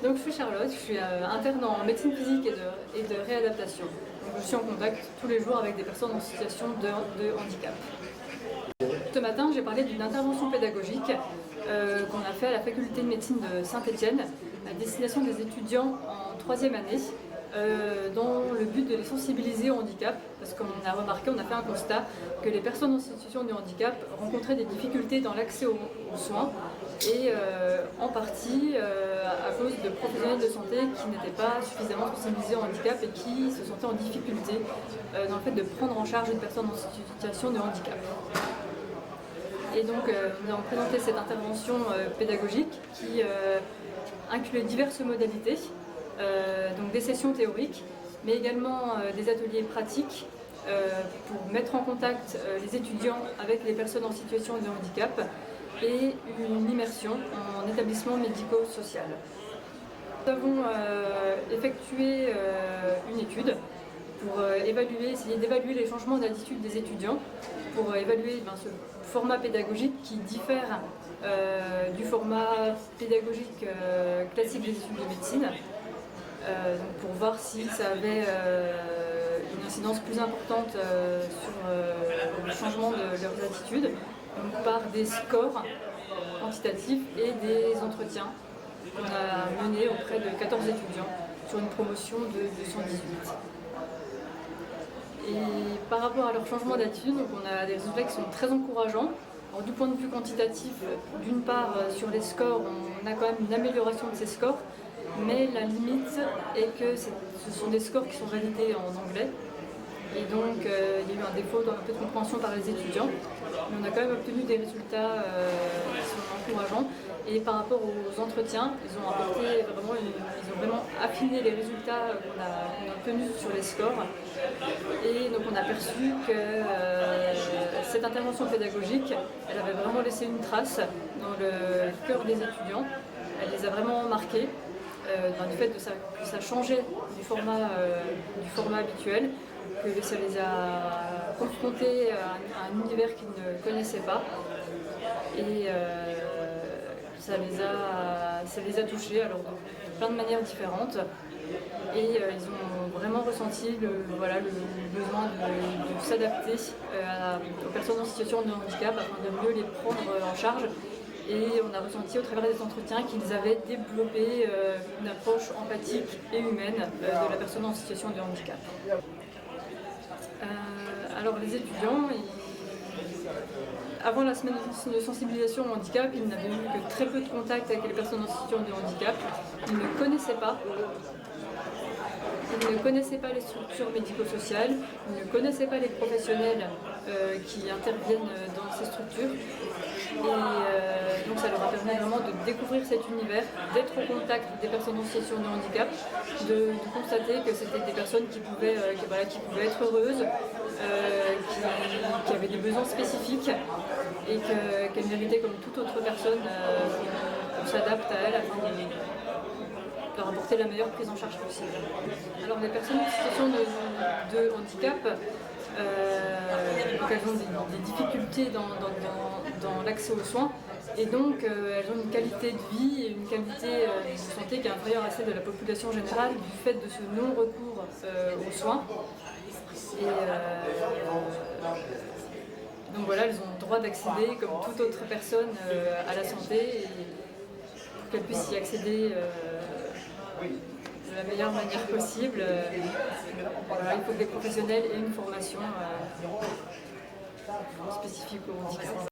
Donc je suis Charlotte, je suis interne en médecine physique et de réadaptation. Donc, je suis en contact tous les jours avec des personnes en situation de handicap. Ce matin, j'ai parlé d'une intervention pédagogique qu'on a fait à la faculté de médecine de Saint-Étienne à destination des étudiants en troisième année dans le but de les sensibiliser au handicap, parce qu'on a remarqué, on a fait un constat que les personnes en situation de handicap rencontraient des difficultés dans l'accès aux soins et en partie à cause de professionnels de santé qui n'étaient pas suffisamment sensibilisés au handicap et qui se sentaient en difficulté dans le fait de prendre en charge une personne en situation de handicap. Et donc nous avons présenté cette intervention pédagogique qui incluait diverses modalités, donc des sessions théoriques, mais également des ateliers pratiques pour mettre en contact les étudiants avec les personnes en situation de handicap et une immersion en établissement médico-social. Nous avons effectué une étude pour essayer d'évaluer les changements d'attitude des étudiants, pour évaluer ce format pédagogique qui diffère du format pédagogique classique des études de médecine, donc pour voir si ça avait une incidence plus importante sur le changement de leurs attitudes, donc par des scores quantitatifs et des entretiens qu'on a menés auprès de 14 étudiants sur une promotion de 218. Et par rapport à leur changement d'attitude, on a des résultats qui sont très encourageants. Alors, du point de vue quantitatif, d'une part sur les scores, on a quand même une amélioration de ces scores, mais la limite est que ce sont des scores qui sont validés en anglais. Et donc il y a eu un défaut dans un peu de compréhension par les étudiants. Mais on a quand même obtenu des résultats qui sont encourageants. Et par rapport aux entretiens, ils ont vraiment affiné les résultats qu'on a obtenus sur les scores. Et donc on a perçu que cette intervention pédagogique, elle avait vraiment laissé une trace dans le cœur des étudiants. Elle les a vraiment marqués du fait que ça changeait du format habituel, que ça les a confrontés à un univers qu'ils ne connaissaient pas. Et ça les a touchés alors, de plein de manières différentes. Et ils ont vraiment ressenti le besoin de s'adapter aux personnes en situation de handicap afin de mieux les prendre en charge. Et on a ressenti au travers des entretiens qu'ils avaient développé une approche empathique et humaine de la personne en situation de handicap. Alors les étudiants, avant la semaine de sensibilisation au handicap, ils n'avaient eu que très peu de contact avec les personnes en situation de handicap. Ils ne connaissaient pas les structures médico-sociales, ils ne connaissaient pas les professionnels qui interviennent dans ces structures. Et donc ça leur a permis vraiment de découvrir cet univers, d'être au contact des personnes en situation de handicap, de constater que c'était des personnes qui pouvaient être heureuses, qui avaient des besoins spécifiques et qu'elles méritaient comme toute autre personne qu'on s'adapte à elles afin de leur apporter la meilleure prise en charge possible. Alors les personnes en situation de handicap, donc elles ont des difficultés dans l'accès aux soins et donc elles ont une qualité de vie et une qualité de santé qui est inférieure à celle de la population générale du fait de ce non-recours aux soins. Et donc voilà, elles ont le droit d'accéder comme toute autre personne à la santé et pour qu'elles puissent y accéder de la meilleure manière possible. Il faut que les professionnels aient une formation spécifique au handicap.